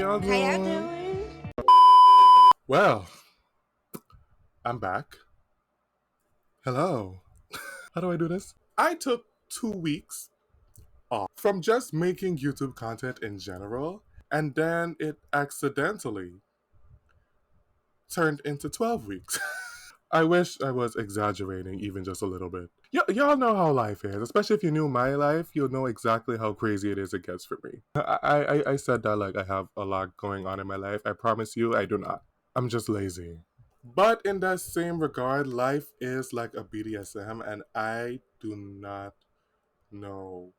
y'all How y'all doing? doing? Well, I'm back. Hello. How do I do this? I took 2 weeks off from just making YouTube content in general, and then it accidentally turned into 12 weeks. I wish I was exaggerating even just a little bit. Y'all know how life is, especially if you knew my life, you'll know exactly how crazy it gets for me. I said that like I have a lot going on in my life. I promise you, I do not. I'm just lazy. But in that same regard, life is like a BDSM, and I do not know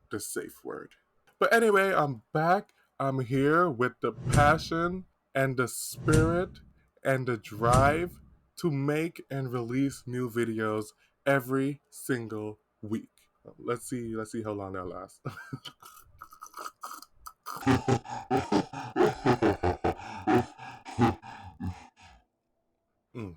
the safe word. But anyway, I'm back. I'm here with the passion and the spirit and the drive to make and release new videos every single week. Let's see how long that lasts. Mm.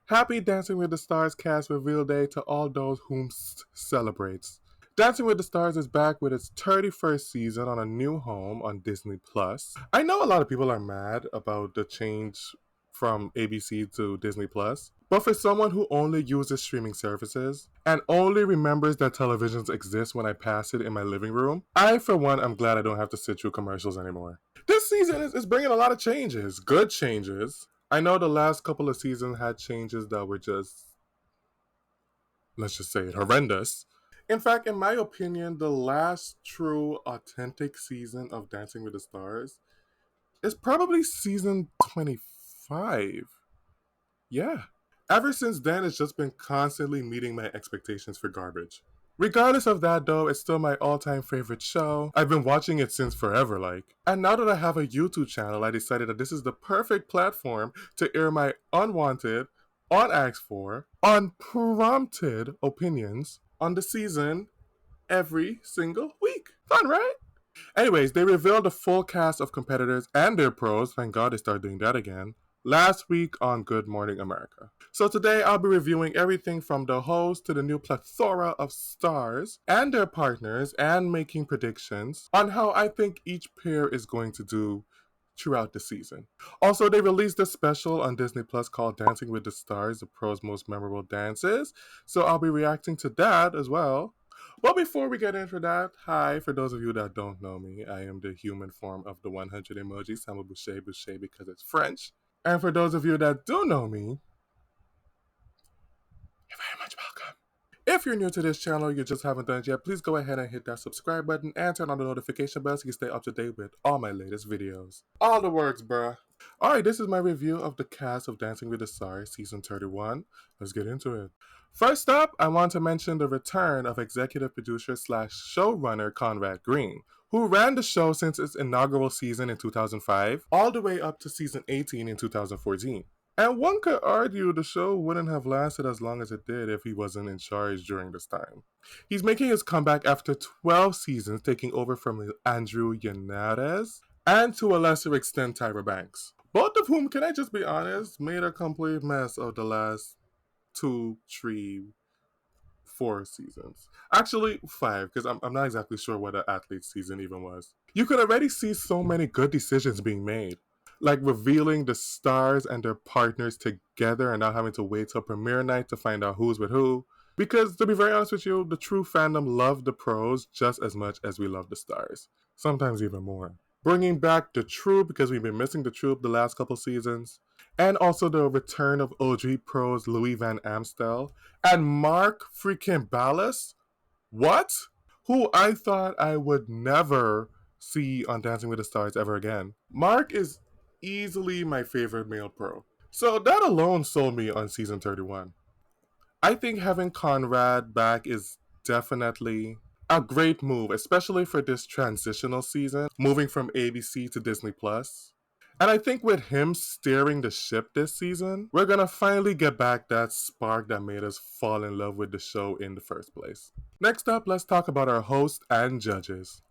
Happy Dancing with the Stars cast reveal day to all those whom celebrates. Dancing with the Stars is back with its 31st season on a new home on Disney Plus. I know a lot of people are mad about the change from ABC to Disney Plus, but for someone who only uses streaming services and only remembers that televisions exist when I pass it in my living room, I for one am glad I don't have to sit through commercials anymore. This season is bringing a lot of changes, good changes. I know the last couple of seasons had changes that were just, let's just say it, horrendous. In fact, in my opinion, the last true authentic season of Dancing with the Stars is probably season 25. Yeah. Ever since then, it's just been constantly meeting my expectations for garbage. Regardless of that, though, it's still my all time favorite show. I've been watching it since forever, like. And now that I have a YouTube channel, I decided that this is the perfect platform to air my unwanted, unasked for, unprompted opinions on the season every single week. Fun, right? Anyways, they revealed the full cast of competitors and their pros. Thank God they started doing that again. Last week on Good Morning America. So today I'll be reviewing everything from the host to the new plethora of stars and their partners and making predictions on how I think each pair is going to do throughout the season. Also, they released a special on Disney Plus called Dancing with the Stars, the pros' most memorable dances. So I'll be reacting to that as well. But before we get into that, hi, for those of you that don't know me, I am the human form of the 100 emoji, Samba Boucher Boucher because it's French. And for those of you that do know me, you're very much welcome. If you're new to this channel, you just haven't done it yet, please go ahead and hit that subscribe button and turn on the notification bell so you can stay up to date with all my latest videos. All the works, bruh. Alright, this is my review of the cast of Dancing with the Stars, Season 31. Let's get into it. First up, I want to mention the return of executive producer slash showrunner Conrad Green, who ran the show since its inaugural season in 2005, all the way up to season 18 in 2014. And one could argue the show wouldn't have lasted as long as it did if he wasn't in charge during this time. He's making his comeback after 12 seasons, taking over from Andrew Yanarez and to a lesser extent Tyra Banks. Both of whom, can I just be honest, made a complete mess of the last 2, 3, 4 seasons. Actually, 5, because I'm not exactly sure what the athlete season even was. You could already see so many good decisions being made. Like revealing the stars and their partners together and not having to wait till premiere night to find out who's with who. Because to be very honest with you, the true fandom loved the pros just as much as we love the stars. Sometimes even more. Bringing back the troop because we've been missing the troop the last couple seasons. And also the return of OG pros Louis Van Amstel and Mark freaking Ballas. What? Who I thought I would never see on Dancing with the Stars ever again. Mark is easily my favorite male pro. So that alone sold me on season 31. I think having Conrad back is definitely a great move, especially for this transitional season, moving from ABC to Disney Plus. And I think with him steering the ship this season, we're gonna finally get back that spark that made us fall in love with the show in the first place. Next up, let's talk about our host and judges.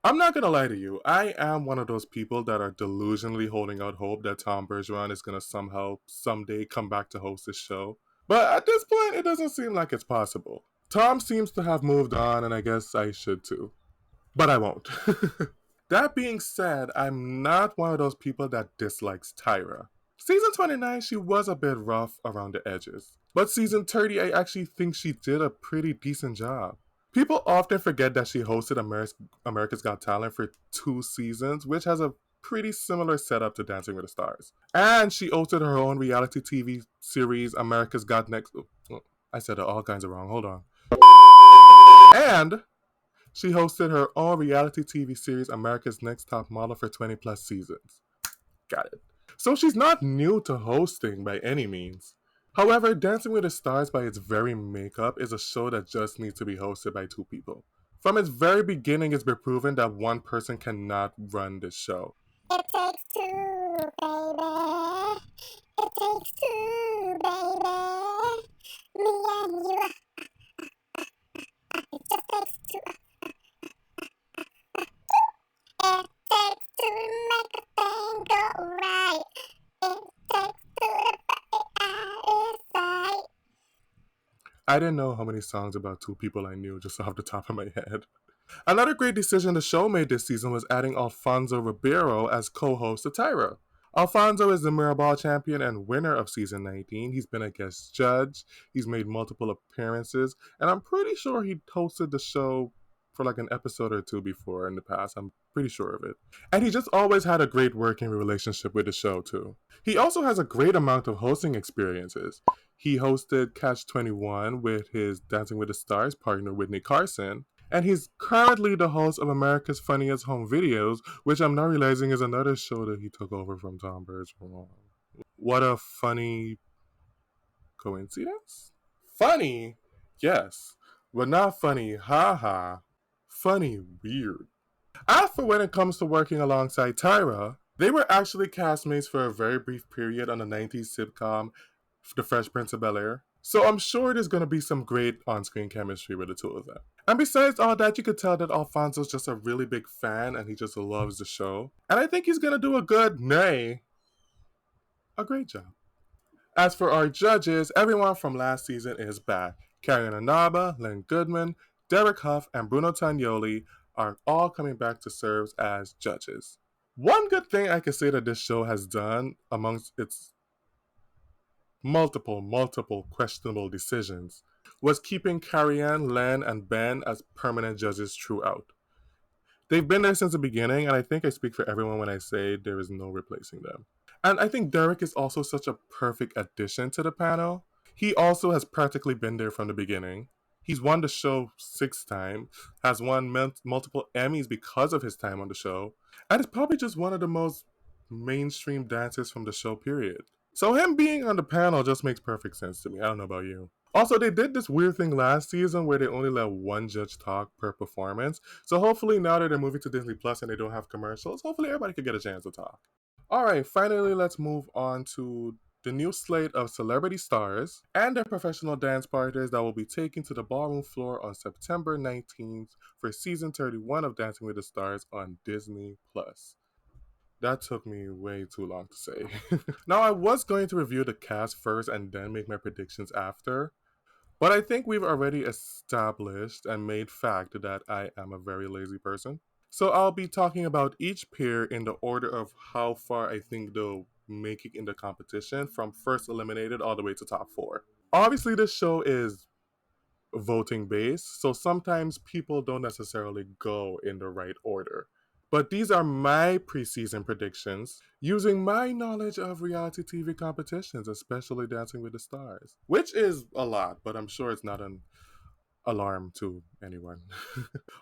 I'm not gonna lie to you. I am one of those people that are delusionally holding out hope that Tom Bergeron is gonna somehow, someday come back to host this show. But at this point, it doesn't seem like it's possible. Tom seems to have moved on, and I guess I should too. But I won't. That being said, I'm not one of those people that dislikes Tyra. Season 29, she was a bit rough around the edges. But season 30, I actually think she did a pretty decent job. People often forget that she hosted America's Got Talent for 2 seasons, which has a pretty similar setup to Dancing with the Stars. And she hosted her own reality TV series, America's Got Next. Oh, I said it all kinds of wrong. Hold on. And she hosted her own reality TV series, America's Next Top Model, for 20 plus seasons. Got it. So she's not new to hosting by any means. However, Dancing with the Stars, by its very makeup, is a show that just needs to be hosted by 2 people. From its very beginning, it's been proven that one person cannot run the show. It takes 2, baby. It takes 2, baby. Me and you. It just takes 2. It takes 2 to make a thing go right. It takes 2 to put it out of sight. I didn't know how many songs about 2 people I knew just off the top of my head. Another great decision the show made this season was adding Alfonso Ribeiro as co-host to Tyra. Alfonso is the Mirrorball champion and winner of season 19. He's been a guest judge, he's made multiple appearances, and I'm pretty sure he hosted the show for like an episode or 2 before in the past. I'm pretty sure of it. And he just always had a great working relationship with the show too. He also has a great amount of hosting experiences. He hosted Catch 21 with his Dancing with the Stars partner Whitney Carson, and he's currently the host of America's Funniest Home Videos, which I'm now realizing is another show that he took over from Tom Bergeron. What a funny coincidence? Funny? Yes. But not funny, haha. Funny, weird. As for when it comes to working alongside Tyra, they were actually castmates for a very brief period on the 90s sitcom The Fresh Prince of Bel-Air. So I'm sure there's going to be some great on-screen chemistry with the 2 of them. And besides all that, you could tell that Alfonso's just a really big fan and he just loves the show. And I think he's going to do a great job. As for our judges, everyone from last season is back. Karen Anaba, Len Goodman, Derek Huff, and Bruno Tagnoli are all coming back to serve as judges. One good thing I can say that this show has done amongst its multiple questionable decisions was keeping Carrie-Anne, Len, and Ben as permanent judges throughout. They've been there since the beginning, and I think I speak for everyone when I say there is no replacing them. And I think Derek is also such a perfect addition to the panel. He also has practically been there from the beginning. He's won the show 6 times, has won multiple Emmys because of his time on the show, and is probably just one of the most mainstream dancers from the show, period. So him being on the panel just makes perfect sense to me. I don't know about you. Also, they did this weird thing last season where they only let one judge talk per performance. So hopefully now that they're moving to Disney Plus and they don't have commercials, hopefully everybody could get a chance to talk. Alright, finally let's move on to the new slate of celebrity stars and their professional dance partners that will be taken to the ballroom floor on September 19th for season 31 of Dancing with the Stars on Disney Plus. That took me way too long to say. Now, I was going to review the cast first and then make my predictions after, but I think we've already established and made fact that I am a very lazy person. So I'll be talking about each pair in the order of how far I think they'll make it in the competition from first eliminated all the way to top 4. Obviously, this show is voting based, so sometimes people don't necessarily go in the right order. But these are my preseason predictions using my knowledge of reality TV competitions, especially Dancing with the Stars, which is a lot, but I'm sure it's not an alarm to anyone.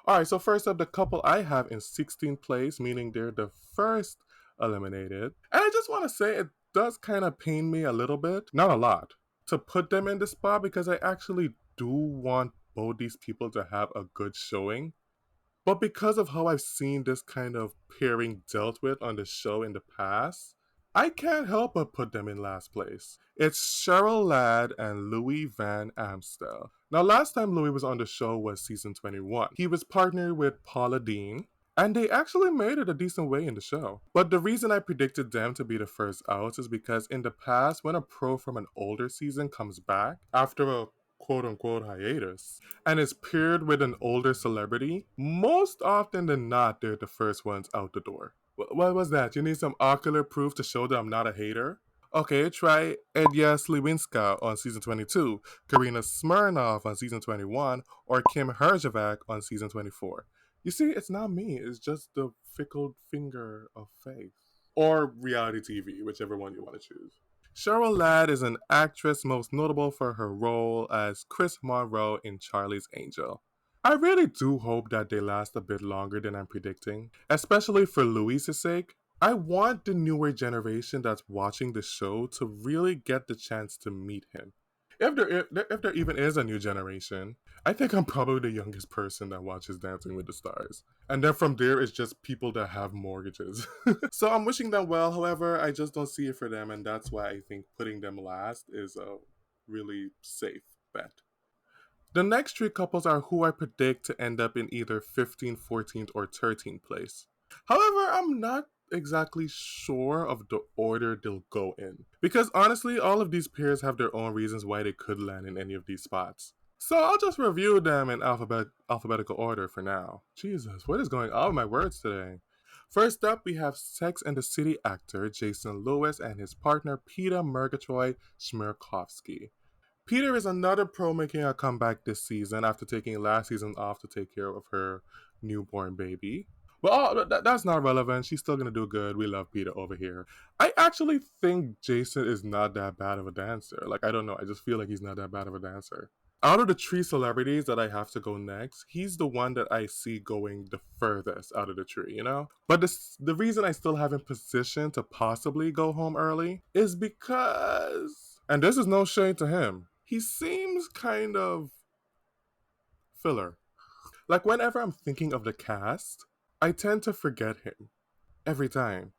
Alright, so first up, the couple I have in 16th place, meaning they're the first eliminated. And I just want to say it does kind of pain me a little bit, not a lot, to put them in this spot because I actually do want both these people to have a good showing. But because of how I've seen this kind of pairing dealt with on the show in the past, I can't help but put them in last place. It's Cheryl Ladd and Louis Van Amstel. Now, last time Louis was on the show was season 21. He was partnered with Paula Deen, And they actually made it a decent way in the show. But the reason I predicted them to be the first out is because in the past, when a pro from an older season comes back after a quote unquote hiatus and is paired with an older celebrity, most often than not, they're the first ones out the door. What was that? You need some ocular proof to show that I'm not a hater? Okay, try Edya Sliwinska on season 22, Karina Smirnov on season 21, or Kim Herjavec on season 24. You see, it's not me, it's just the fickle finger of fate. Or reality TV, whichever one you want to choose. Cheryl Ladd is an actress most notable for her role as Chris Monroe in Charlie's Angel. I really do hope that they last a bit longer than I'm predicting, especially for Louise's sake. I want the newer generation that's watching the show to really get the chance to meet him. If there even is a new generation, I think I'm probably the youngest person that watches Dancing with the Stars. And then from there, it's just people that have mortgages. So I'm wishing them well. However, I just don't see it for them. And that's why I think putting them last is a really safe bet. The next three couples are who I predict to end up in either 15th, 14th, or 13th place. However, I'm not exactly sure of the order they'll go in. Because honestly, all of these pairs have their own reasons why they could land in any of these spots. So I'll just review them in alphabetical order for now. Jesus, what is going on with my words today? First up, we have Sex and the City actor Jason Lewis and his partner Peter Murgatroyd Smirkovsky. Peter is another pro making a comeback this season after taking last season off to take care of her newborn baby. Well, that's not relevant. She's still gonna do good. We love Peter over here. I actually think Jason is not that bad of a dancer. Like, I don't know. I just feel like he's not that bad of a dancer. Out of the three celebrities that I have to go next, he's the one that I see going the furthest out of the tree, you know? But the reason I still have him positioned to possibly go home early is because, and this is no shade to him, he seems kind of filler. Like, whenever I'm thinking of the cast, I tend to forget him every time,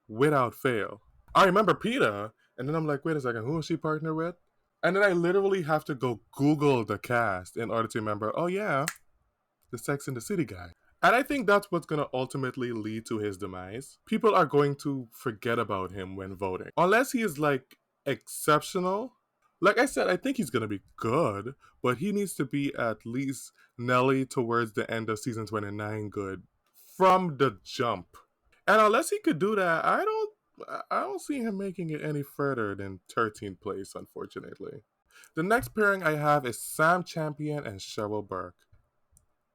without fail. I remember Peter, and then I'm like, wait a second, who is she partnered with? And then I literally have to go Google the cast in order to remember, oh yeah, the Sex and the City guy. And I think that's what's going to ultimately lead to his demise. People are going to forget about him when voting. Unless he is like exceptional. Like I said, I think he's going to be good, but he needs to be at least Nelly towards the end of season 29 good from the jump. And unless he could do that, I don't see him making it any further than 13th place, unfortunately. The next pairing I have is Sam Champion and Cheryl Burke.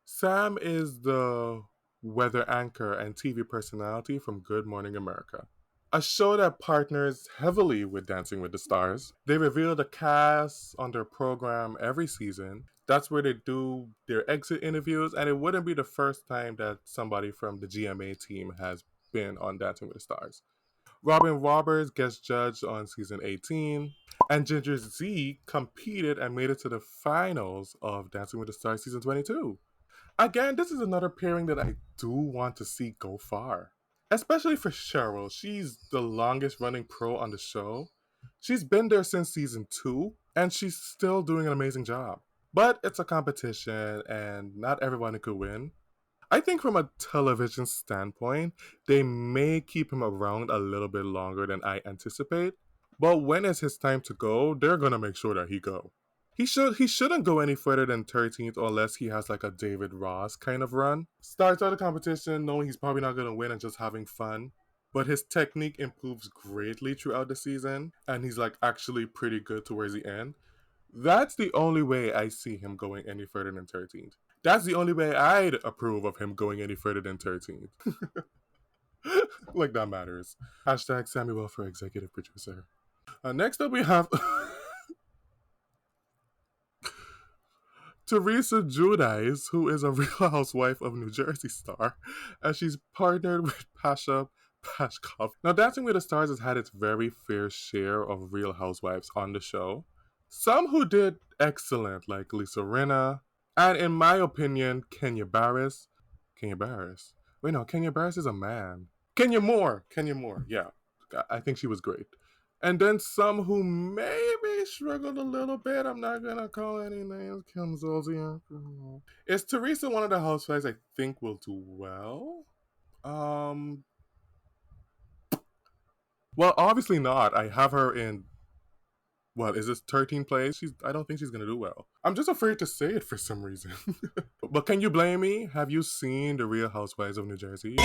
Sam is the weather anchor and TV personality from Good Morning America, a show that partners heavily with Dancing with the Stars. They reveal the cast on their program every season. That's where they do their exit interviews, and it wouldn't be the first time that somebody from the GMA team has been on Dancing with the Stars. Robin Roberts guest judged on season 18, and Ginger Z competed and made it to the finals of Dancing with the Stars season 22. Again, this is another pairing that I do want to see go far. Especially for Cheryl. She's the longest running pro on the show. She's been there since season 2, and she's still doing an amazing job. But it's a competition, and not everyone could win. I think from a television standpoint, they may keep him around a little bit longer than I anticipate. But when it's his time to go, they're gonna make sure that he go. He shouldn't go any further than 13th unless he has like a David Ross kind of run. Starts out the competition knowing he's probably not gonna win and just having fun. But his technique improves greatly throughout the season, and he's like actually pretty good towards the end. That's the only way I see him going any further than 13th. That's the only way I'd approve of him going any further than 13th. Like that matters. Hashtag Samuel for executive producer. Next up we have Teresa Giudice, who is a Real Housewife of New Jersey star, and she's partnered with Pasha Pashkov. Now, Dancing with the Stars has had its very fair share of Real Housewives on the show. Some who did excellent, like Lisa Rinna, and in my opinion, Kenya Barris. Kenya Barris. Wait, no, Kenya Barris is a man. Kenya Moore. Yeah. I think she was great. And then some who maybe struggled a little bit. I'm not gonna call any names. Kim Zolciak. Is Teresa one of the housewives I think will do well? Um, well, obviously not. I have her in what is this 13th place? I don't think she's gonna do well. I'm just afraid to say it for some reason. But can you blame me? Have you seen the Real Housewives of New Jersey?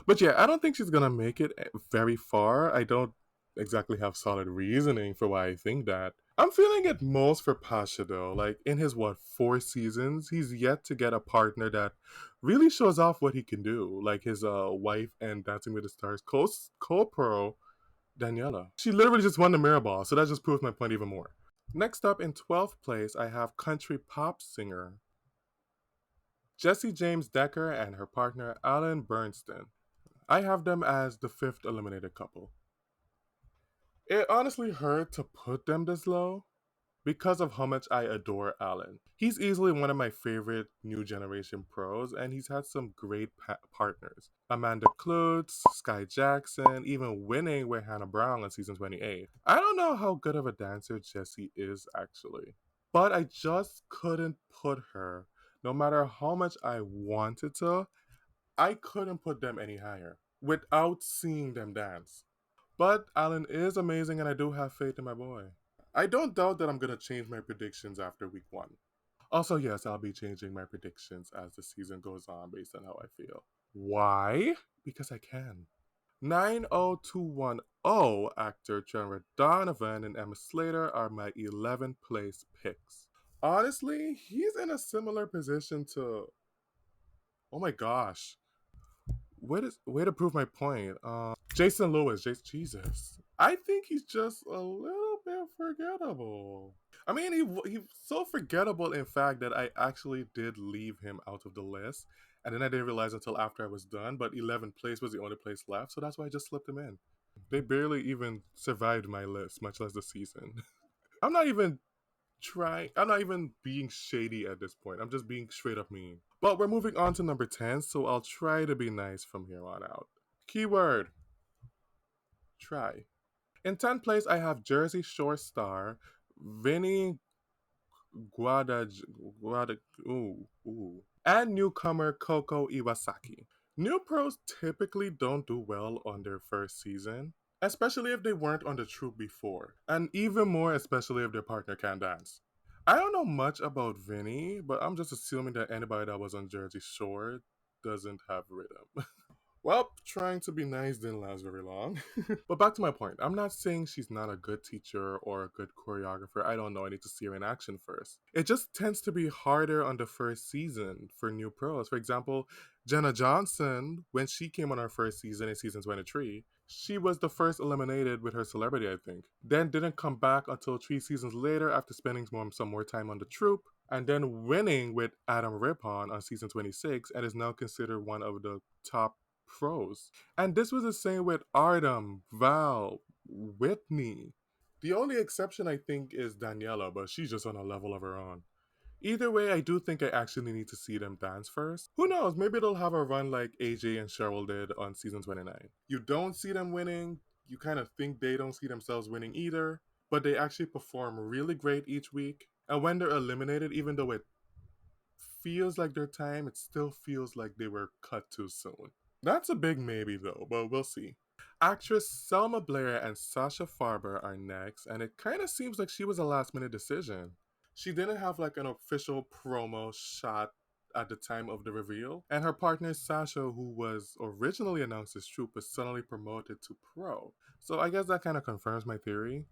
But yeah, I don't think she's gonna make it very far. I don't exactly have solid reasoning for why I think that. I'm feeling it most for Pasha though. Like in his 4 seasons, he's yet to get a partner that really shows off what he can do. Like his wife and Dancing with the Stars co-pro Daniela. She literally just won the mirror ball, so that just proves my point even more. Next up in 12th place, I have country pop singer Jessie James Decker and her partner Alan Bernstein. I have them as the 5th eliminated couple. It honestly hurt to put them this low because of how much I adore Alan. He's easily one of my favorite new generation pros, and he's had some great partners. Amanda Klutz, Sky Jackson, even winning with Hannah Brown on season 28. I don't know how good of a dancer Jessie is actually, but I just couldn't put her, no matter how much I wanted to, I couldn't put them any higher without seeing them dance. But Alan is amazing, and I do have faith in my boy. I don't doubt that I'm going to change my predictions after week 1. Also, yes, I'll be changing my predictions as the season goes on based on how I feel. Why? Because I can. 90210 actor Conrad Donovan and Emma Slater are my 11th place picks. Honestly, he's in a similar position to. Oh my gosh. Way to prove my point. Jason Lewis, Jesus. I think he's just a little bit forgettable. I mean, he's so forgettable, in fact, that I actually did leave him out of the list, and then I didn't realize until after I was done. But 11th place was the only place left, so that's why I just slipped him in. They barely even survived my list, much less the season. I'm not even trying. I'm not even being shady at this point. I'm just being straight up mean. But we're moving on to number 10, so I'll try to be nice from here on out. Keyword try. In 10th place, I have Jersey Shore star Vinny Guada, Guada and newcomer Coco Iwasaki. New pros typically don't do well on their first season, especially if they weren't on the troupe before, and even more especially if their partner can dance. I don't know much about Vinny, but I'm just assuming that anybody that was on Jersey Shore doesn't have rhythm. Well, trying to be nice didn't last very long. But back to my point. I'm not saying she's not a good teacher or a good choreographer. I don't know. I need to see her in action first. It just tends to be harder on the first season for new pros. For example, Jenna Johnson, when she came on her first season in season 23, she was the first eliminated with her celebrity, I think. Then didn't come back until 3 seasons later after spending some more time on the troupe, and then winning with Adam Rippon on season 26, and is now considered one of the top pros. And this was the same with Artem, Val, Whitney. The only exception I think is Daniela, but she's just on a level of her own. Either way, I do think I actually need to see them dance first. Who knows, maybe they'll have a run like AJ and Cheryl did on season 29. You don't see them winning, you kind of think they don't see themselves winning either, but they actually perform really great each week. And when they're eliminated, even though it feels like their time, it still feels like they were cut too soon. That's a big maybe though, but we'll see. Actress Selma Blair and Sasha Farber are next, and it kind of seems like she was a last minute decision. She didn't have like an official promo shot at the time of the reveal, and her partner Sasha, who was originally announced as Troop, was suddenly promoted to Pro. So I guess that kind of confirms my theory.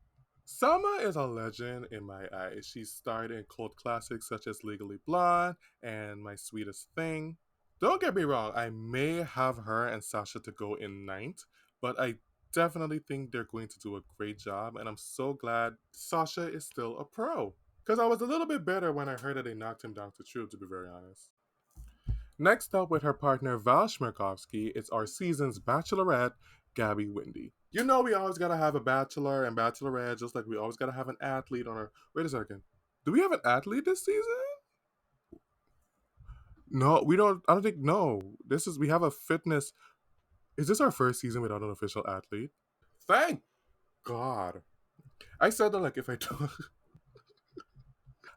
Selma is a legend in my eyes. She starred in cult classics such as Legally Blonde and My Sweetest Thing. Don't get me wrong, I may have her and Sasha to go in ninth, but I definitely think they're going to do a great job, and I'm so glad Sasha is still a pro. Because I was a little bit better when I heard that they knocked him down to Troop, to be very honest. Next up with her partner Val Shmerkovsky is our season's bachelorette, Gabby Windy. You know we always gotta have a bachelor and bachelorette, just like we always gotta have an athlete on our. Wait a second. Do we have an athlete this season? No, we don't. I don't think. No, this is. We have a fitness. Is this our first season without an official athlete? Thank God. I said that like if I do,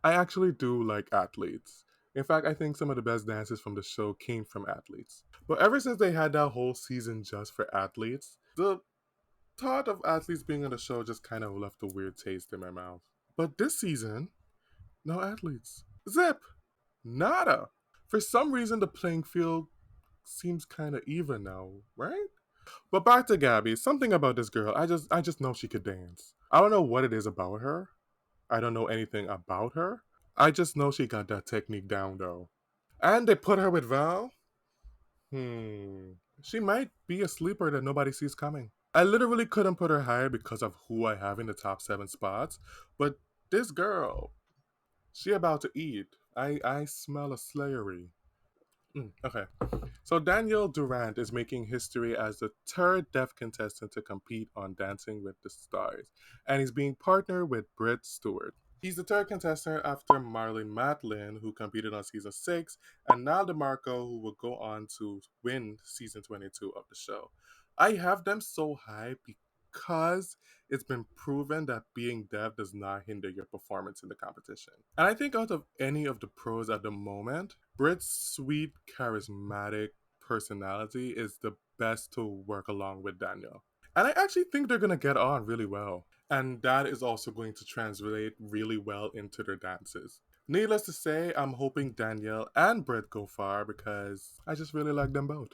I actually do like athletes. In fact, I think some of the best dances from the show came from athletes. But ever since they had that whole season just for athletes, the thought of athletes being on the show just kind of left a weird taste in my mouth. But this season, no athletes. Zip! Nada! For some reason, the playing field seems kind of even now, right? But back to Gabby. Something about this girl, I just know she could dance. I don't know what it is about her. I don't know anything about her. I just know she got that technique down though. And they put her with Val. She might be a sleeper that nobody sees coming. I literally couldn't put her higher because of who I have in the top 7 spots. But this girl, she about to eat. I smell a slayery. Okay. So Daniel Durant is making history as the third deaf contestant to compete on Dancing with the Stars, and he's being partnered with Britt Stewart. He's the third contestant after Marlene Matlin, who competed on season 6, and Nal DeMarco, who will go on to win season 22 of the show. I have them so high because it's been proven that being deaf does not hinder your performance in the competition. And I think out of any of the pros at the moment, Brit's sweet, charismatic personality is the best to work along with Daniel. And I actually think they're gonna get on really well. And that is also going to translate really well into their dances. Needless to say, I'm hoping Danielle and Britt go far because I just really like them both.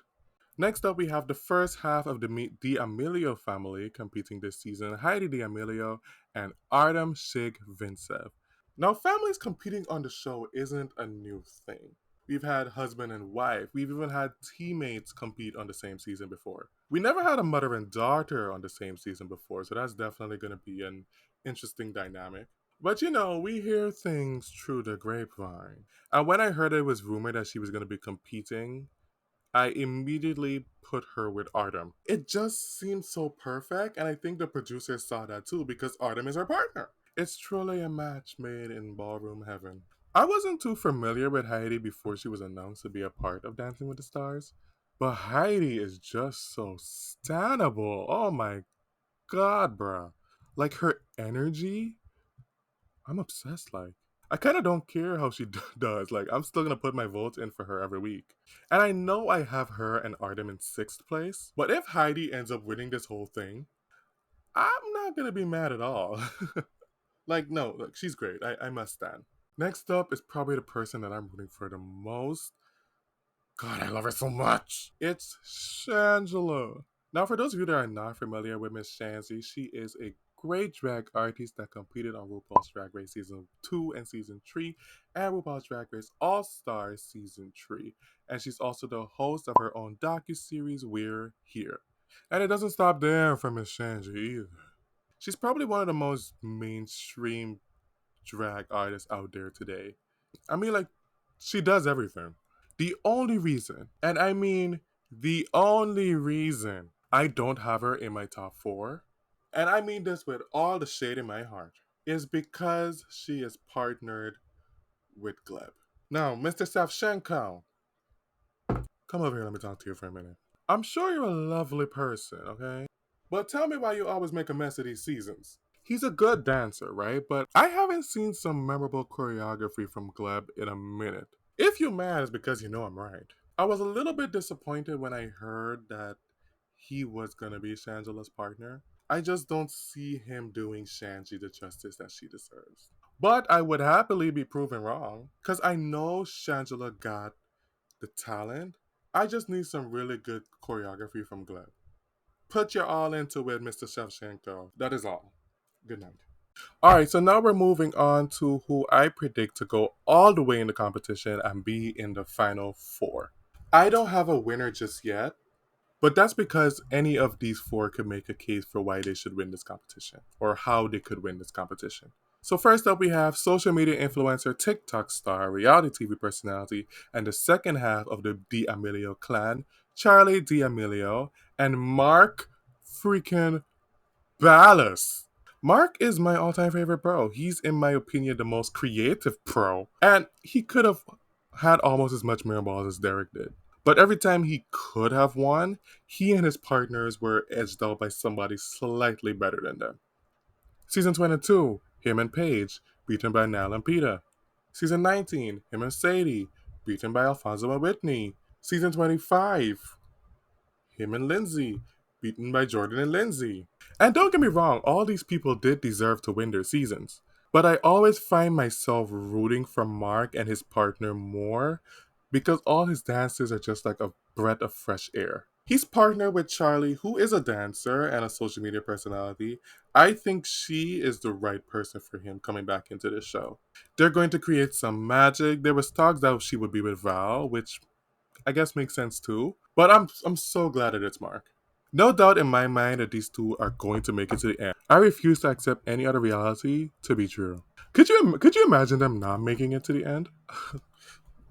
Next up, we have the first half of the D'Amelio family competing this season, Heidi D'Amelio and Artem Shig Vincev. Now, families competing on the show isn't a new thing. We've had husband and wife. We've even had teammates compete on the same season before. We never had a mother and daughter on the same season before, so that's definitely going to be an interesting dynamic. But you know, we hear things through the grapevine. And when I heard it was rumored that she was going to be competing, I immediately put her with Artem. It just seemed so perfect, and I think the producers saw that too because Artem is her partner. It's truly a match made in ballroom heaven. I wasn't too familiar with Heidi before she was announced to be a part of Dancing with the Stars, but Heidi is just so stannable. Oh my god, bruh. Like her energy, I'm obsessed. Like, I kind of don't care how she does. Like, I'm still gonna put my votes in for her every week. And I know I have her and Artem in 6th place, but if Heidi ends up winning this whole thing, I'm not gonna be mad at all. Like, no, look, she's great. I must stand. Next up is probably the person that I'm rooting for the most. God, I love her so much. It's Shangela. Now, for those of you that are not familiar with Miss Shanzy, she is a great drag artist that competed on RuPaul's Drag Race Season 2 and Season 3 and RuPaul's Drag Race All Stars Season 3. And she's also the host of her own docu-series, We're Here. And it doesn't stop there for Miss Shanzy either. She's probably one of the most mainstream drag artists out there today. I mean, like, she does everything. The only reason, and I mean the only reason I don't have her in my top 4, and I mean this with all the shade in my heart, is because she is partnered with Gleb. Now, Mr. Savchenko, come over here, let me talk to you for a minute. I'm sure you're a lovely person, okay? But tell me why you always make a mess of these seasons. He's a good dancer, right? But I haven't seen some memorable choreography from Gleb in a minute. If you're mad, it's because you know I'm right. I was a little bit disappointed when I heard that he was gonna be Shangela's partner. I just don't see him doing Shanji the justice that she deserves. But I would happily be proven wrong, because I know Shangela got the talent. I just need some really good choreography from Gleb. Put your all into it, Mr. Shevchenko. That is all. Good night. All right, so now we're moving on to who I predict to go all the way in the competition and be in the final 4. I don't have a winner just yet, but that's because any of these 4 could make a case for why they should win this competition or how they could win this competition. So first up, we have social media influencer, TikTok star, reality TV personality, and the second half of the D'Amelio clan, Charlie D'Amelio, and Mark freaking Ballas. Mark is my all-time favorite pro. He's, in my opinion, the most creative pro, and he could have had almost as much mirror balls as Derek did. But every time he could have won, he and his partners were edged out by somebody slightly better than them. Season 22, him and Paige, beaten by Nell and Peter. Season 19, him and Sadie, beaten by Alfonso and Whitney. Season 25, him and Lindsay, beaten by Jordan and Lindsay. And don't get me wrong, all these people did deserve to win their seasons. But I always find myself rooting for Mark and his partner more because all his dances are just like a breath of fresh air. He's partnered with Charlie, who is a dancer and a social media personality. I think she is the right person for him coming back into the show. They're going to create some magic. There was talks that she would be with Val, which I guess makes sense too. But I'm so glad that it's Mark. No doubt in my mind that these two are going to make it to the end. I refuse to accept any other reality to be true. Could you imagine them not making it to the end?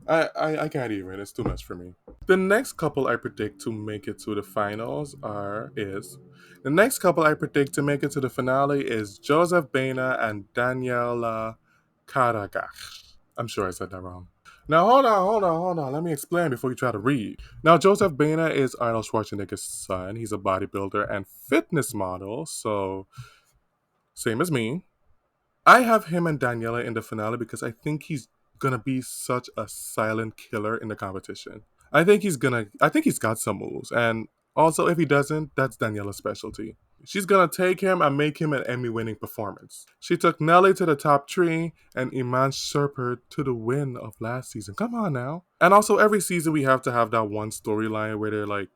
I can't even. It's too much for me. The next couple I predict to make it to the finals are is the next couple I predict to make it to the finale is Joseph Baena and Daniela Karagach. I'm sure I said that wrong. Now hold on. Let me explain before you try to read. Now Joseph Baena is Arnold Schwarzenegger's son. He's a bodybuilder and fitness model, so same as me. I have him and Daniela in the finale because I think he's gonna be such a silent killer in the competition. I think he's got some moves. And also if he doesn't, that's Daniela's specialty. She's gonna take him and make him an Emmy winning performance. She took Nelly to the top three and Iman Sherper to the win of last season. Come on now. And also every season we have to have that one storyline where they're like,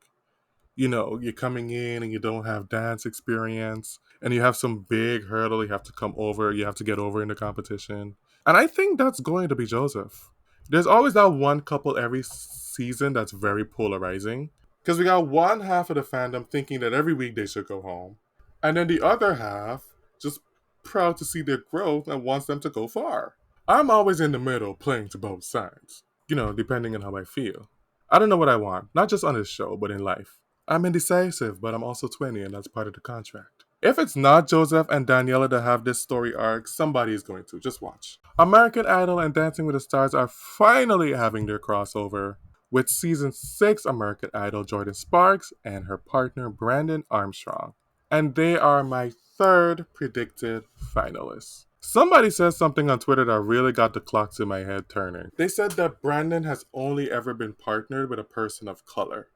you're coming in and you don't have dance experience and you have some big hurdle you have to get over in the competition. And I think that's going to be Joseph. There's always that one couple every season that's very polarizing. Because we got one half of the fandom thinking that every week they should go home. And then the other half just proud to see their growth and wants them to go far. I'm always in the middle playing to both sides. Depending on how I feel. I don't know what I want, not just on this show, but in life. I'm indecisive, but I'm also 20, and that's part of the contract. If it's not Joseph and Daniela that have this story arc, somebody is going to. Just watch. American Idol and Dancing with the Stars are finally having their crossover with season 6 American Idol Jordan Sparks and her partner Brandon Armstrong. And they are my third predicted finalists. Somebody said something on Twitter that really got the clocks in my head turning. They said that Brandon has only ever been partnered with a person of color.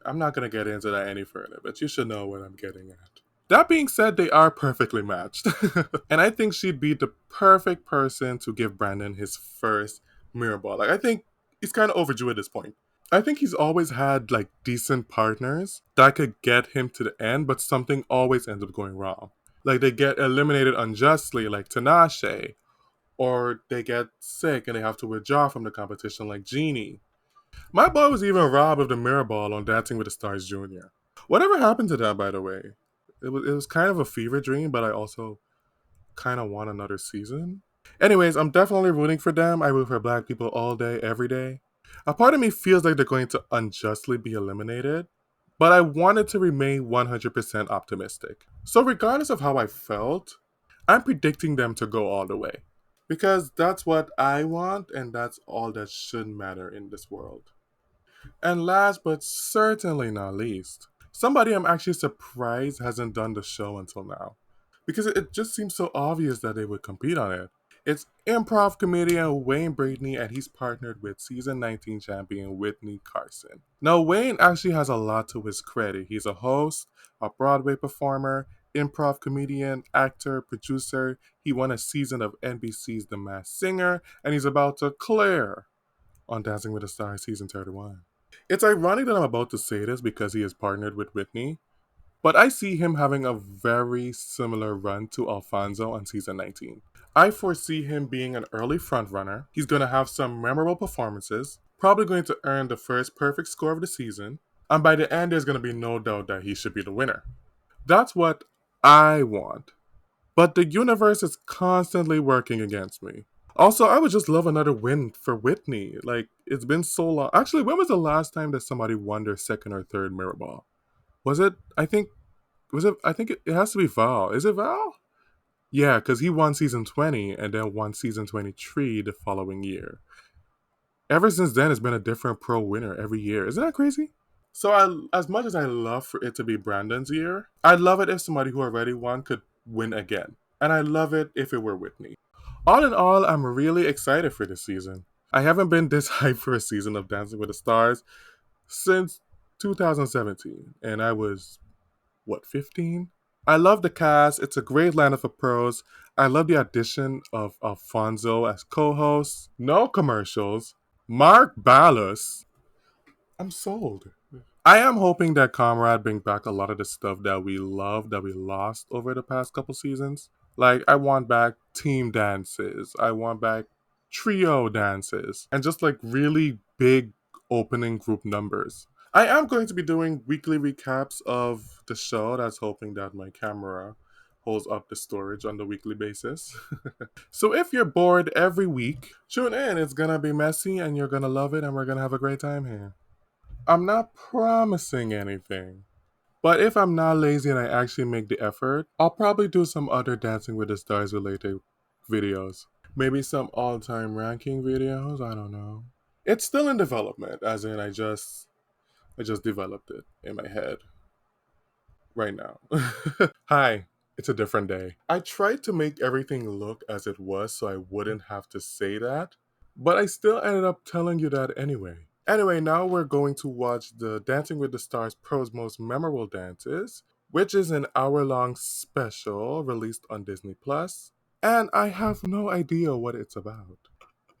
I'm not going to get into that any further, but you should know what I'm getting at. That being said, they are perfectly matched. And I think she'd be the perfect person to give Brandon his first mirror ball. Like, I think he's kind of overdue at this point. I think he's always had, like, decent partners that could get him to the end, but something always ends up going wrong. Like, they get eliminated unjustly, like Tinashe, or they get sick and they have to withdraw from the competition, like Jeannie. My boy was even robbed of the mirror ball on Dancing with the Stars Jr. Whatever happened to that, by the way? It was kind of a fever dream, but I also kind of want another season. Anyways, I'm definitely rooting for them. I root for black people all day, every day. A part of me feels like they're going to unjustly be eliminated, but I wanted to remain 100% optimistic. So, regardless of how I felt, I'm predicting them to go all the way. Because that's what I want, and that's all that should matter in this world. And last but certainly not least, somebody I'm actually surprised hasn't done the show until now. Because it just seems so obvious that they would compete on it. It's improv comedian Wayne Bradeney, and he's partnered with season 19 champion Whitney Carson. Now, Wayne actually has a lot to his credit. He's a host, a Broadway performer, improv comedian, actor, producer. He won a season of NBC's The Masked Singer, and he's about to clear on Dancing with the Stars season 31. It's ironic that I'm about to say this because he is partnered with Whitney, but I see him having a very similar run to Alfonso on season 19. I foresee him being an early frontrunner. He's going to have some memorable performances, probably going to earn the first perfect score of the season, and by the end, there's going to be no doubt that he should be the winner. That's what I want. But the universe is constantly working against me. Also, I would just love another win for Whitney. Like, it's been so long. Actually, when was the last time that somebody won their second or third mirror ball? Was it, I think, Was it? I think it has to be Val. Is it Val? Yeah, because he won season 20 and then won season 23 the following year. Ever since then, it's been a different pro winner every year. Isn't that crazy? So, as much as I love for it to be Brandon's year, I'd love it if somebody who already won could win again. And I'd love it if it were Whitney. All in all, I'm really excited for this season. I haven't been this hyped for a season of Dancing with the Stars since 2017, and I was, what, 15? I love the cast. It's a great lineup of pros. I love the addition of Alfonso as co-host. No commercials. Mark Ballas. I'm sold. I am hoping that Conrad bring back a lot of the stuff that we love that we lost over the past couple seasons. Like I want back team dances. I want back trio dances and just like really big opening group numbers. I am going to be doing weekly recaps of the show. That's hoping that my camera holds up the storage on the weekly basis. So if you're bored every week, tune in. It's gonna be messy and you're gonna love it and we're gonna have a great time here. I'm not promising anything. But if I'm not lazy and I actually make the effort, I'll probably do some other Dancing with the Stars related videos. Maybe some all time ranking videos, I don't know. It's still in development, as in I just developed it in my head right now. Hi, it's a different day. I tried to make everything look as it was so I wouldn't have to say that, but I still ended up telling you that anyway. Anyway, now we're going to watch the Dancing with the Stars Pro's Most Memorable Dances, which is an hour-long special released on Disney Plus, and I have no idea what it's about.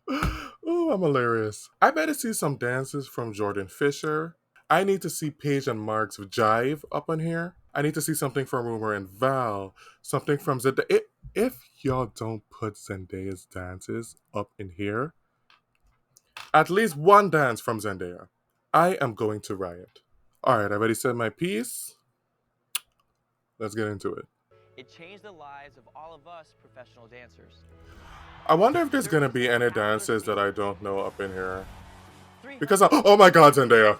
Oh, I'm hilarious. I better see some dances from Jordan Fisher. I need to see Paige and Mark's jive up on here. I need to see something from Rumor and Val, something from Zendaya. If y'all don't put Zendaya's dances up in here, at least one dance from Zendaya, I am going to riot. Alright, I already said my piece. Let's get into it. It changed the lives of all of us professional dancers. I wonder if there's gonna be any dances that I don't know up in here. Because, oh my god, Zendaya!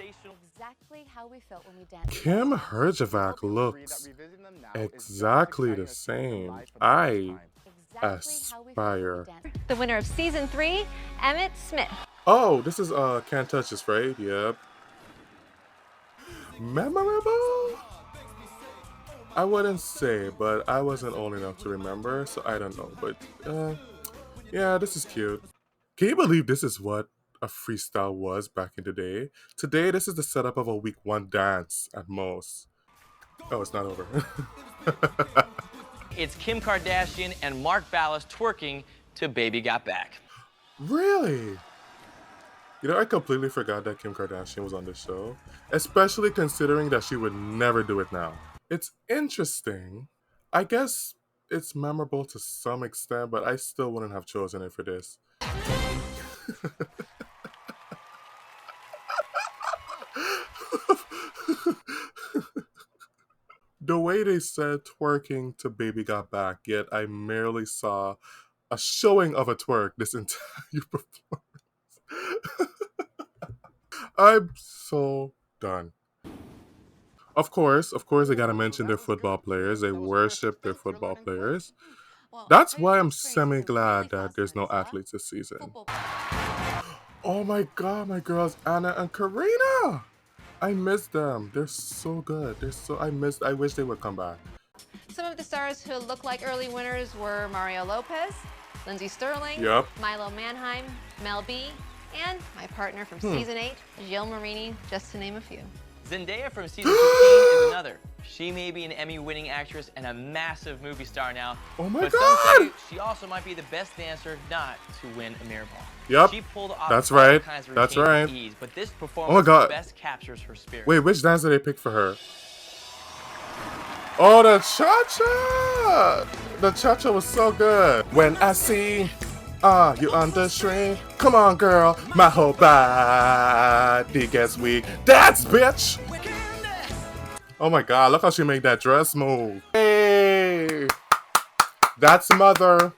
Exactly how we felt when we danced. Kim Herjavec looks exactly the same. I aspire. The winner of season 3, Emmett Smith. Oh, this is Can't Touch This, right? Yep. Memorable? I wouldn't say, but I wasn't old enough to remember, so I don't know. But yeah, this is cute. Can you believe this is what a freestyle was back in the day? Today, this is the setup of a week 1 dance at most. Oh, it's not over. It's Kim Kardashian and Mark Ballas twerking to Baby Got Back. Really? You know, I completely forgot that Kim Kardashian was on the show, especially considering that she would never do it now. It's interesting. I guess it's memorable to some extent, but I still wouldn't have chosen it for this. The way they said twerking to Baby Got Back, yet I merely saw a showing of a twerk this entire performance. I'm so done. Of course, I gotta mention their football players. They worship their football players. That's why I'm semi-glad that there's no athletes this season. Oh my god, my girls Anna and Karina! I miss them. They're so good. I wish they would come back. Some of the stars who look like early winners were Mario Lopez, Lindsey Sterling, Yep. Milo Manheim, Mel B, and my partner from season 8, Gilles Marini, just to name a few. Zendaya from season 15 is another. She may be an Emmy-winning actress and a massive movie star now. Oh my but god! Some say she also might be the best dancer not to win a mirror ball. Yep. She pulled off That's all right. kinds of That's routines right. with ease, but this Oh my performance god. best captures her spirit. Wait, which dance did they pick for her? Oh, the cha-cha! The cha-cha was so good. When I see you on the string, come on, girl, my whole body gets weak. That's bitch! Oh my god, look how she made that dress move. Hey! That's mother.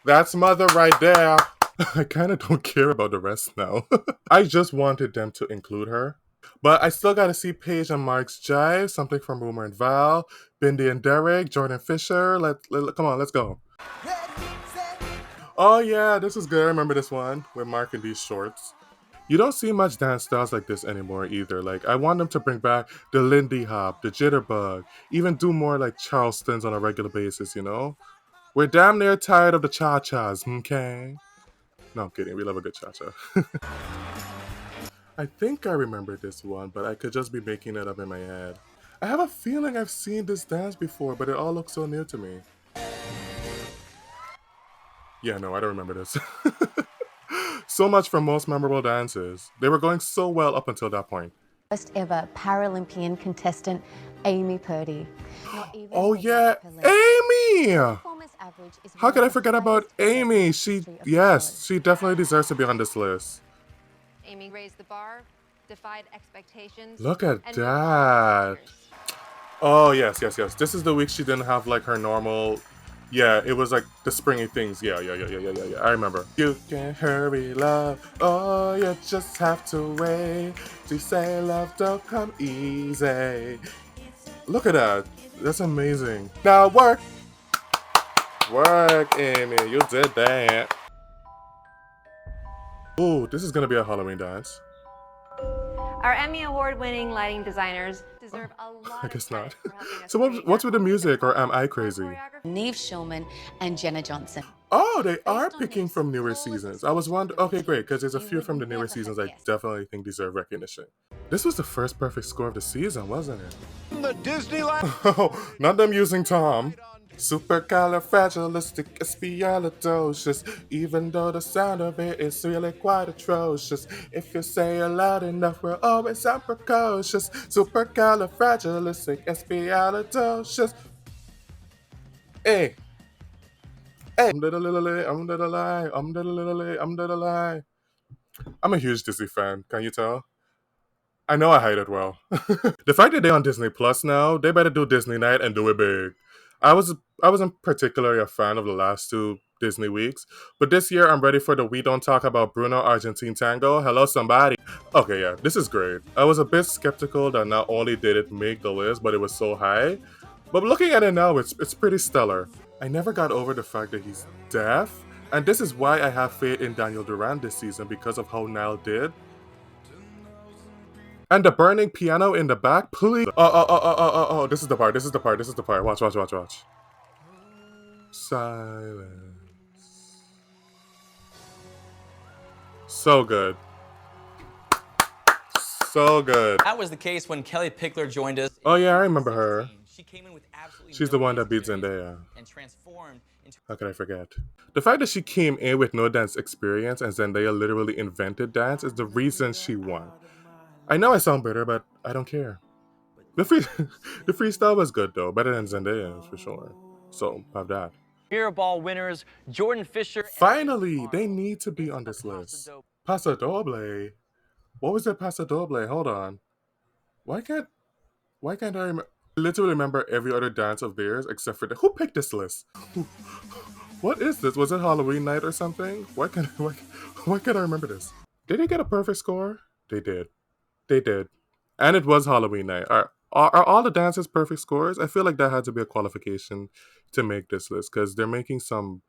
That's mother right there. I kind of don't care about the rest now. I just wanted them to include her. But I still gotta see Paige and Mark's jive, something from Rumor and Val, Bindi and Derek, Jordan Fisher. Come on, let's go. Oh yeah, this is good. I remember this one with Mark in these shorts. You don't see much dance styles like this anymore either. Like I want them to bring back the Lindy Hop, the Jitterbug, even do more like Charlestons on a regular basis, you know? We're damn near tired of the cha-chas, okay? No, I'm kidding. We love a good cha-cha. I think I remember this one, but I could just be making it up in my head. I have a feeling I've seen this dance before, but it all looks so new to me. Yeah, no, I don't remember this. So much for most memorable dances. They were going so well up until that point. First ever Paralympian contestant, Amy Purdy. Oh yeah, Amy! How could I forget about Amy? She definitely deserves to be on this list. Amy raised the bar, defied expectations. Look at and that. Oh, yes. This is the week she didn't have like her normal. Yeah, it was like the springy things. Yeah. I remember. You can hurry, love. Oh, you just have to wait. To say love don't come easy. Look at that. That's amazing. Now work. Work, Amy. You did that. Ooh, this is gonna be a Halloween dance. Our Emmy Award-winning lighting designers deserve a lot I guess of credit not. for helping us So create what's with the our music, or am I crazy? Neve Schulman and Jenna Johnson. Oh, they are picking from newer seasons. I was wondering. Okay, great, because there's a few from the newer seasons I definitely think deserve recognition. This was the first perfect score of the season, wasn't it? The Disneyland. Oh, not them using Tom. Supercalifragilisticexpialidocious. Even though the sound of it is really quite atrocious. If you say it loud enough, we'll always sound precocious. Supercalifragilisticexpialidocious. Hey. I'm a huge Disney fan, can you tell? I know I hide it well. The fact that they're on Disney Plus now, they better do Disney Night and do it big. I wasn't particularly a fan of the last two Disney weeks, but this year I'm ready for the We Don't Talk About Bruno Argentine Tango. Hello, somebody. Okay, yeah, this is great. I was a bit skeptical that not only did it make the list, but it was so high. But looking at it now, it's pretty stellar. I never got over the fact that he's deaf, and this is why I have faith in Daniel Duran this season because of how Niall did. And the burning piano in the back, please. Oh, this is the part. Watch. Silence. So good. So good. That was the case when Kelly Pickler joined us. Oh yeah, I remember her. She came in with absolutely She's no the one that beat experience Zendaya. and transformed into How could I forget? The fact that she came in with no dance experience and Zendaya literally invented dance is the reason she won. I know I sound bitter, but I don't care. The freestyle was good though, better than Zendaya's for sure. So have that. Spirit Ball winners Jordan Fisher. Finally, they need to be on this list. Paso Doble. What was that Paso Doble? Hold on. Why can't I remember? I literally remember every other dance of theirs except for who picked this list? What is this? Was it Halloween night or something? Why can't I remember this? Did they get a perfect score? They did. And it was Halloween night. Are all the dances perfect scores? I feel like that had to be a qualification to make this list because they're making some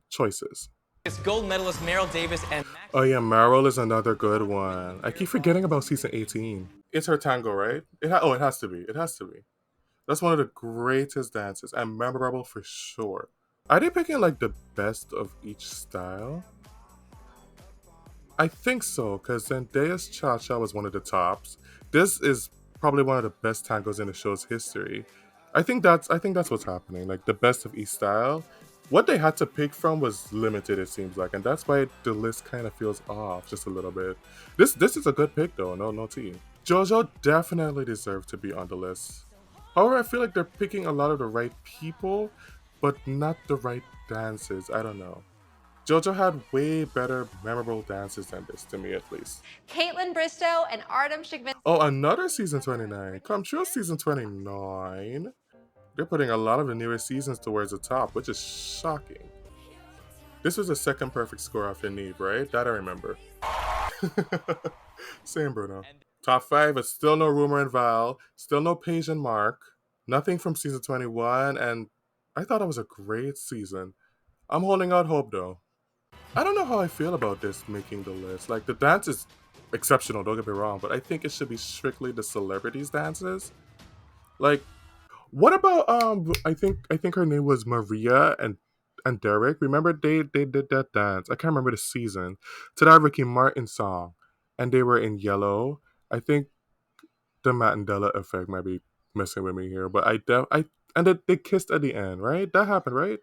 choices. It's gold medalist Meryl Davis and Max. Oh yeah, Meryl is another good one. I keep forgetting about season 18. It's her tango, right? It has to be. That's one of the greatest dances and memorable for sure. Are they picking like the best of each style? I think so, because Zendaya's Cha-Cha was one of the tops. This is probably one of the best tangos in the show's history. I think that's what's happening, like the best of each style. What they had to pick from was limited, it seems like, and that's why the list kind of feels off just a little bit. This is a good pick though, no tea. JoJo definitely deserved to be on the list. However, I feel like they're picking a lot of the right people, but not the right dances. I don't know. JoJo had way better memorable dances than this, to me at least. Caitlin Bristow and Artem Shigmin. Oh, another season 29. Come true, season 29. They're putting a lot of the newest seasons towards the top, which is shocking. This was the second perfect score after Neve, right? That I remember. Same, Bruno. Top 5 is still no Rumor and Val, still no Paige and Mark, nothing from season 21, and I thought it was a great season. I'm holding out hope though. I don't know how I feel about this making the list. Like, the dance is exceptional, don't get me wrong, but I think it should be strictly the celebrities' dances. Like, what about I think her name was Maria and Derek. Remember they did that dance. I can't remember the season to that Ricky Martin song, and they were in yellow. I think the Mandela effect might be messing with me here, but I and they kissed at the end, right? That happened, right?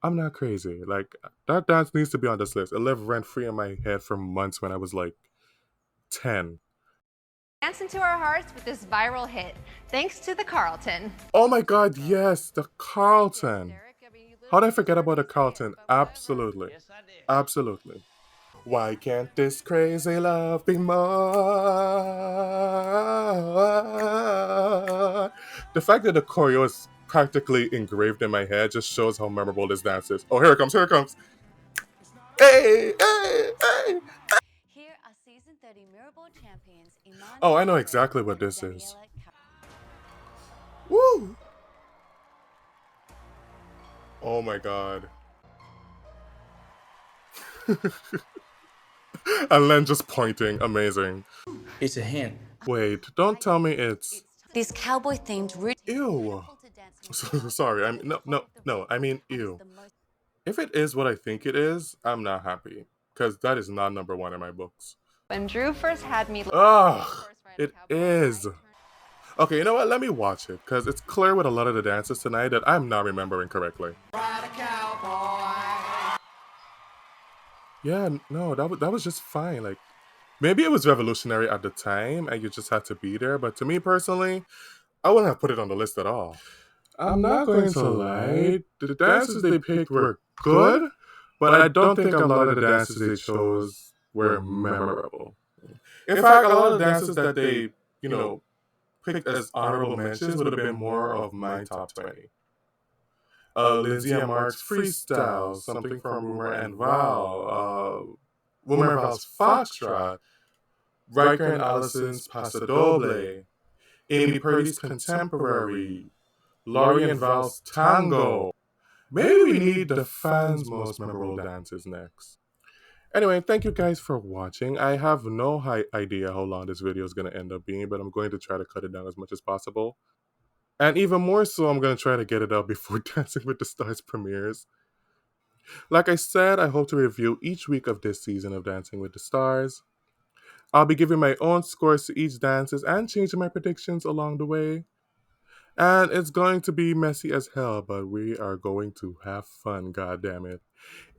I'm not crazy. Like, that dance needs to be on this list. It lived rent free in my head for months when I was like 10. Dance into our hearts with this viral hit, thanks to the Carlton. Oh my god, yes, the Carlton. How did I forget about the Carlton? Absolutely. Yes, I did. Absolutely. Why can't this crazy love be more? The fact that the choreo is practically engraved in my head just shows how memorable this dance is. Oh, here it comes, here it comes. Hey, hey, hey. Here are season 30 Mirrorball champions Iman. Oh, I know exactly what this is. Woo! Oh my god. And Len just pointing. Amazing. It's a hint. Wait, don't tell me it's... This cowboy themed route. Ew. Sorry, I'm... No, I mean, ew. If it is what I think it is, I'm not happy. Because that is not number one in my books. When Drew first had me. Ugh, it is. Okay, you know what? Let me watch it. Because it's clear with a lot of the dances tonight that I'm not remembering correctly. Yeah, no, that was just fine. Like, maybe it was revolutionary at the time and you just had to be there. But to me personally, I wouldn't have put it on the list at all. I'm not going to lie. The dances they picked were good, but I don't think a lot of the dances they chose were memorable. In fact, a lot of the dances that they, picked as honorable mentions would have been more of my top 20. Lindsay and Mark's Freestyle, something from Rumor and Val, Rumor and Val's Foxtrot, Riker and Allison's Paso Doble, Amy Purdy's Contemporary, Laurie and Val's Tango. Maybe we need the fans' most memorable dances next. Anyway, thank you guys for watching. I have no idea how long this video is going to end up being, but I'm going to try to cut it down as much as possible. And even more so, I'm going to try to get it out before Dancing with the Stars premieres. Like I said, I hope to review each week of this season of Dancing with the Stars. I'll be giving my own scores to each dances and changing my predictions along the way. And it's going to be messy as hell, but we are going to have fun, goddammit.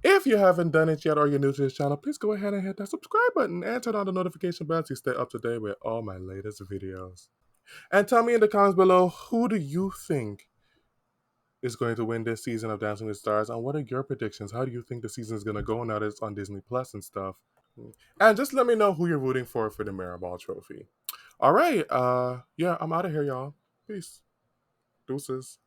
If you haven't done it yet or you're new to this channel, please go ahead and hit that subscribe button and turn on the notification bell to stay up to date with all my latest videos. And tell me in the comments below, who do you think is going to win this season of Dancing with Stars, and what are your predictions? How do you think the season is going to go now that it's on Disney Plus and stuff? And just let me know who you're rooting for the Mirrorball trophy. All right, yeah, I'm out of here, y'all. Peace. Deuces.